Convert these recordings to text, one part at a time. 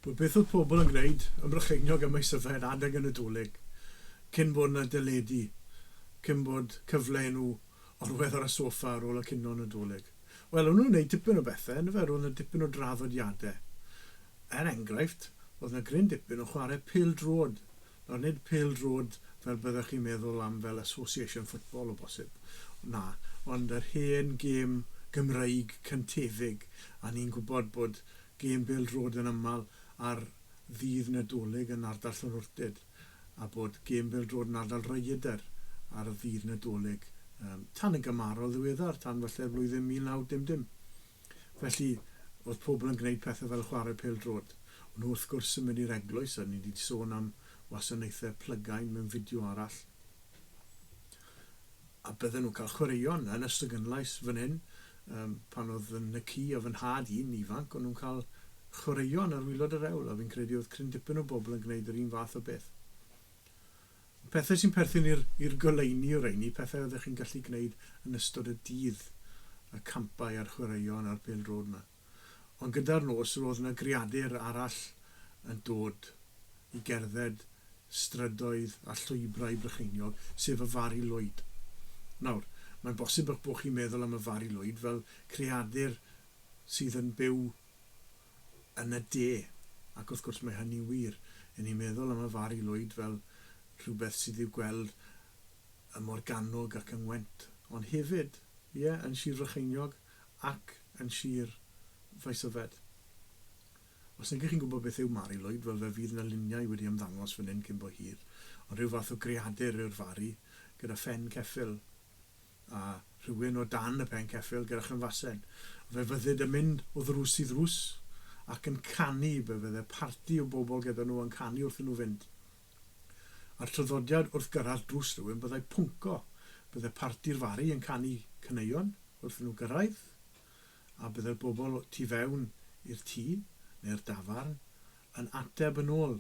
Beth oedd pobl yn gwneud ym Brycheiniog am ei syfed adeg yn y dolyg, cyn bod yna dyledu, cyn bod cyfle nhw orwedd ar y soffa ar ôl y cynno yn y dolyg. Wel, o'n nhw'n gwneud dipyn o bethau, yn y fer, oedd yna dipyn o draddodiadau. Enghraifft, oedd yna gryn dipyn o chwarae pêl-drod. Nawr, nid pêl-drod fel byddech chi'n meddwl am fel association football o bosib. Na, ond yr hen gêm Gymreig cyntefig, a ni'n gwybod bod gêm pêl-drod yn aml ar ddydd Nadolig yn ardal Llanwrtyd, a bod gêm pêl-drod yn ardal rhoi ar ddydd Nadolig tan y gymarol ddiweddar, tan falle flwyddyn 1910. Felly, oedd pobl yn gwneud pethau fel chwarae pêl-drod. Ond nhw wrth gwrs yn mynd i'r eglwys, a ni wedi sôn am wasanaethau plygain mewn fideo arall. A bydden nhw'n cael chwaraeon yn ystod gynlais fan hyn, pan oedd yn y cu o fy nhad i'n ifanc, ond nhw'n cael chwaraeon ar wylod yr ewl, a fi'n credu oedd cryn dipyn o bobl yn gwneud yr un fath o beth. Pethau sy'n perthyn i'r goleini o reini, pethau oeddech chi'n gallu gwneud yn ystod y dydd, y campau a'r chwaraeon a'r pêl-drod yma. Ond gyda'r nos, roedd yna greadur arall yn dod i gerdded strydoedd a llwybrau Brycheiniog, sef y Fari Lwyd. Nawr, mae'n bosib eich bod chi'n meddwl am y Fari Lwyd fel creadur sydd yn byw yn y de, ac wrth gwrs mae hynny wir. Yn ni'n meddwl am y Fari Lwyd fel rhywbeth sydd i'w gweld y Morganog ac yn Went. Ond hefyd, yn Sir Brycheiniog ac yn Sir Faesyfed. Os ydych chi'n gwybod beth yw Mari Lwyd, fel fe fydd yna luniau wedi ymddangos fan hyn cyn bo hir, ond rhyw fath o greadur yw'r Fari gyda ffen ceffyl, a rhywun o dan y pen ceffyl gyda chynfasen. Fe fyddyd yn mynd o ddrws i ddrws ac yn canu, fe fydde parti o bobl gyda nhw yn canu wrth nhw fynd. A'r traddodiad wrth gyrraedd drws rhywun byddai pwnco. Bydde parti'r Fari yn canu caneuon wrth nhw gyrraedd, a bydde'r bobl tu fewn i'r tŷ neu'r dafarn yn ateb yn ôl.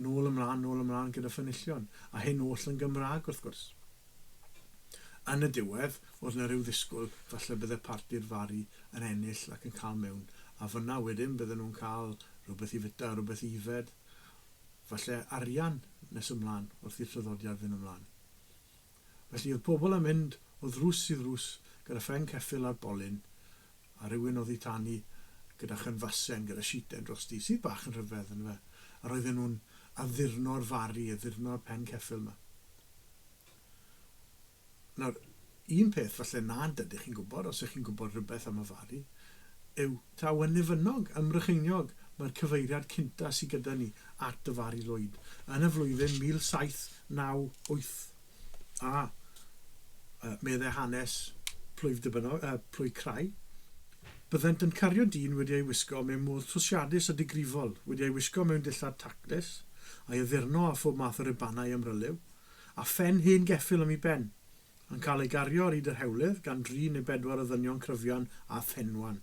Nôl ymlaen gyda ffynillion. A hyn oll yn Gymraeg wrth gwrs. Yn y diwedd, oedd yna rhyw ddisgwyl falle bydde parti'r Fari yn ennill ac yn cael mewn. A fyna wedyn bydde nhw'n cael rhywbeth i fita, rhywbeth i yfed, falle arian nes ymlaen wrth i'r traddodiad fynd ymlaen. Felly oedd pobl yn mynd o ddrws i ddrws gyda ffen ceffyl a'r bolyn, a rhywun oedd i tannu gyda chynfasen, gyda siiten dros di, sydd bach yn rhyfedd yn fe. A roedden nhw'n addurno'r Fari, addurno'r pen ceffyl yma. Nawr, un peth falle nad ydych chi'n gwybod, os ydych chi'n gwybod rhywbeth am y Fari, yw taw yn Defynnog, ym Brycheiniog, mae'r cyfeiriad cynta sydd gyda ni at y Fari Lwyd yn y flwyddyn 1798. A meddai hanes plwy Crai. Byddent yn cario dyn wedi ei wisgo mewn modd trwsiadus a digrifol, wedi ei wisgo mewn dillad taclus, a'i addurno a phob math o ribanau ymryliw, a ffen hen geffyl am ei ben, yn cael ei gario ar hyd yr hewlydd gan 3 neu 4 o ddynion cryfian a phenwan,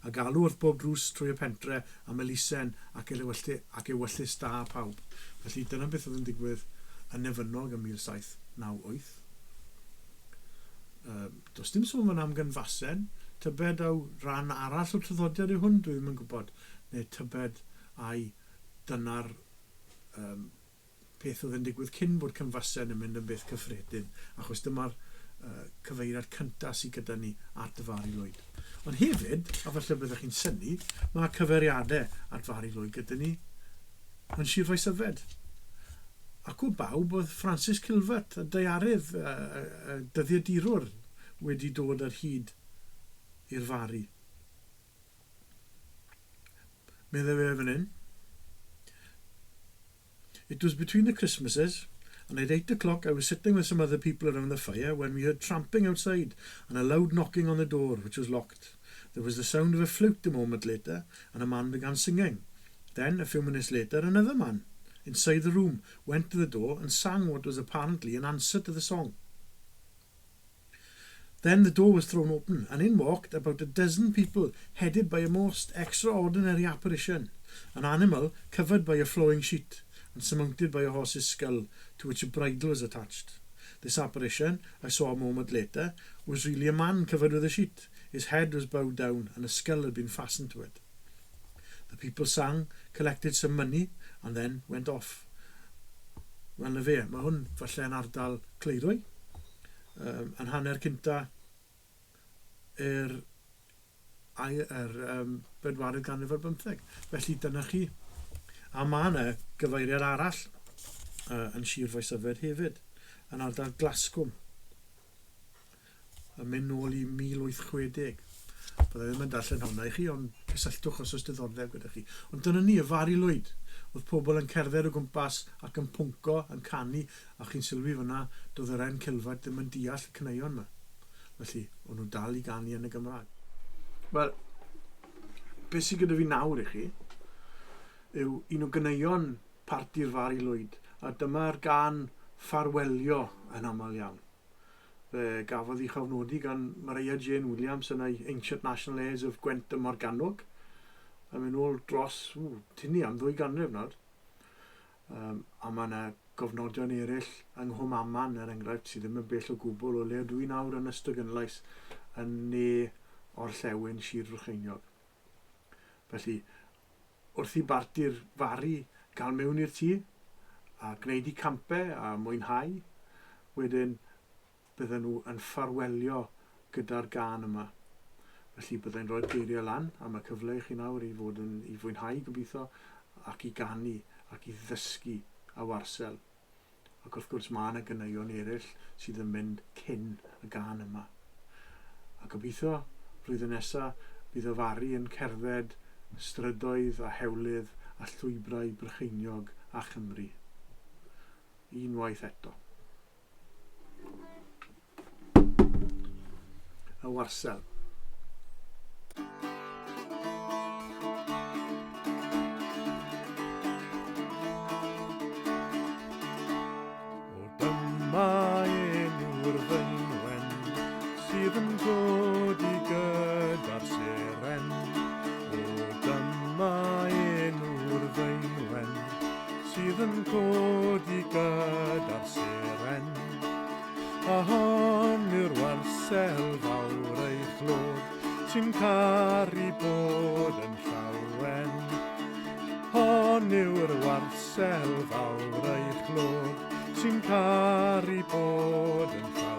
a galw wrth bob drws trwy y pentre am elusen ac ewyllus da pawb. Felly dyna beth oedd yn digwydd yn Defynnog ym 1798. Does dim sôn fan am gynfasen, tybed aw ran arall o traddodiad yw hwn, dwi ddim yn gwybod, neu tybed ai dyna'r peth oedd yn digwydd cyn bod cynfasen yn mynd yn beth cyffredin, achos dyma'r cyfeiriad cyntaf sydd gyda ni at y Fari Lwyd. Ond hefyd, a falle byddech chi'n synnu, mae cyfeiriadau at Fari Lwyd gyda ni yn Sir Faesyfed. Ac o bawb oedd Francis Kilvert, y diarydd, y dyddiadirwr, wedi dod ar hyd i'r Fari. Meddai fe fan hyn. It was between the Christmases, and at 8 o'clock I was sitting with some other people around the fire when we heard tramping outside and a loud knocking on the door, which was locked. There was the sound of a flute a moment later, and a man began singing. Then, a few minutes later, another man, inside the room, went to the door and sang what was apparently an answer to the song. Then the door was thrown open, and in walked about a dozen people, headed by a most extraordinary apparition, an animal covered by a flowing sheet, and surmounted by a horse's skull, to which a bridle was attached. This apparition, I saw a moment later, was really a man covered with a sheet. His head was bowed down, and a skull had been fastened to it. The people sang, collected some money, and then went off. Wel na fe, mae hwn falle yn ardal Cleirwy, yn hanner cynta bedwaredd ganrif ar 15. Felly dyna chi. A mae yna gyfeiriad arall yn Sir Foesyfed hefyd, yn ardal Glasgow. Yn mynd nôl i 1860. Byddai ddim yn darllen hwnna i chi, ond cysylltwch os oes diddordeb gyda chi. Ond dyna ni, y Fari Lwyd. Oedd pobl yn cerdded o gwmpas ac yn pwnco, yn canu, a chi'n sylwi fyna, doedd yr Geraint Kilvert ddim yn deall y caneuon yma. Felly, o'n nhw dal i ganu yn y Gymraeg. Wel, beth sydd gyda fi nawr i chi, yw un o ganeuon parti'r Fari Lwyd, a dyma'r gan ffarwelio yn aml iawn. Fe gafodd ei chofnodi gan Mari Williams yn ei Ancient National Airs of Gwent y Morgannwg. A mynd ôl dros, tynnu am 2 ganrif nawr. A mae yna gofnodion eraill yng Nghwmaman, er enghraifft, sydd ddim yn bell o gwbl o le dwi nawr yn ystod gynlais yn ne orllewin Sir Brycheiniog. Felly, wrth i barti'r Fari gael mewn i'r tŷ, a gwneud i campau a mwynhau, wedyn bydden nhw yn ffarwelio gyda'r gan yma. Felly byddai'n rhoi'r geiriau lan, a mae cyfle i chi nawr i fwynhau gobeithio, ac i ganu, ac i ddysgu a Washael. Ac wrth gwrs mae yna ganeuon eraill sydd yn mynd cyn y gan yma. A gobeithio, flwyddyn nesaf, bydd y Fari yn cerdded strydoedd a hewlydd a llwybrau Brycheiniog a Chymru. Unwaith eto. Y Washael. O dyma enw'r ddynwen sydd yn codi gyda'r seren. O dyma enw'r ddynwen sydd yn codi gyda'r seren. A hon yw'r Washael fawr ei chlod, sy'n caru bod yn llawen. Hon yw'r Washael fawr ei chlod, sy'n caru bod yn llawen.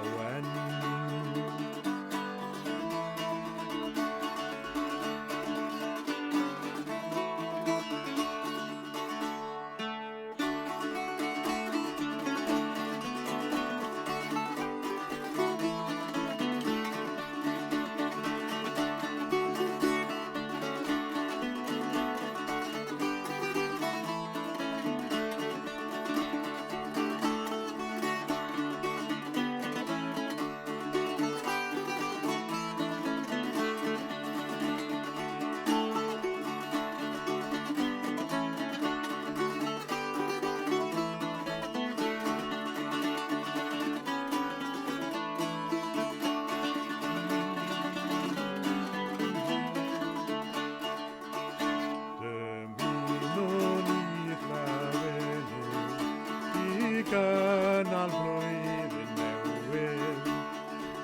Gynnal blwyddyn newydd,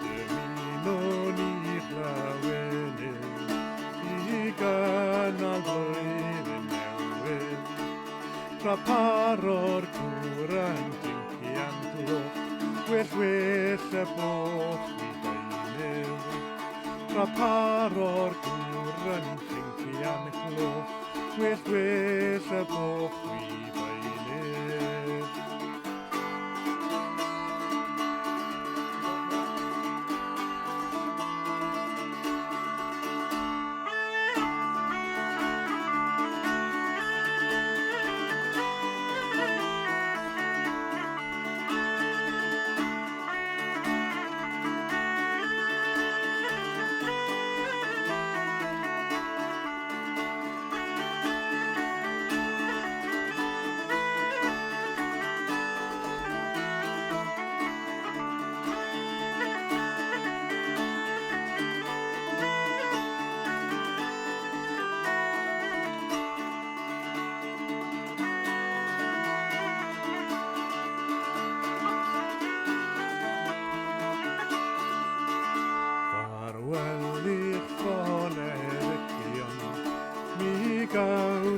dymunwn i chlywed, i gynnal blwyddyn newydd. Tra paro'r cwr yn dincian glwch, well y boch i deunydd. Tra paro'r cwr yn dincian glwch, well y boch i deunydd.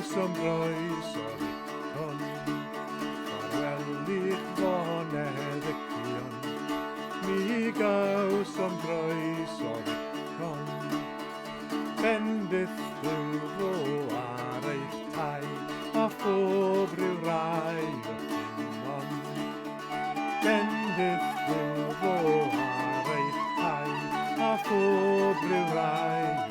gaws am groes o'r icon, ffarwel i'ch foneddigion. Mi gaws am groes o'r icon, bendith rhyw fo ar eich tai, a phob rhyw rai o ffynon. Bendith rhyw fo ar eich tai, a phob rhyw rai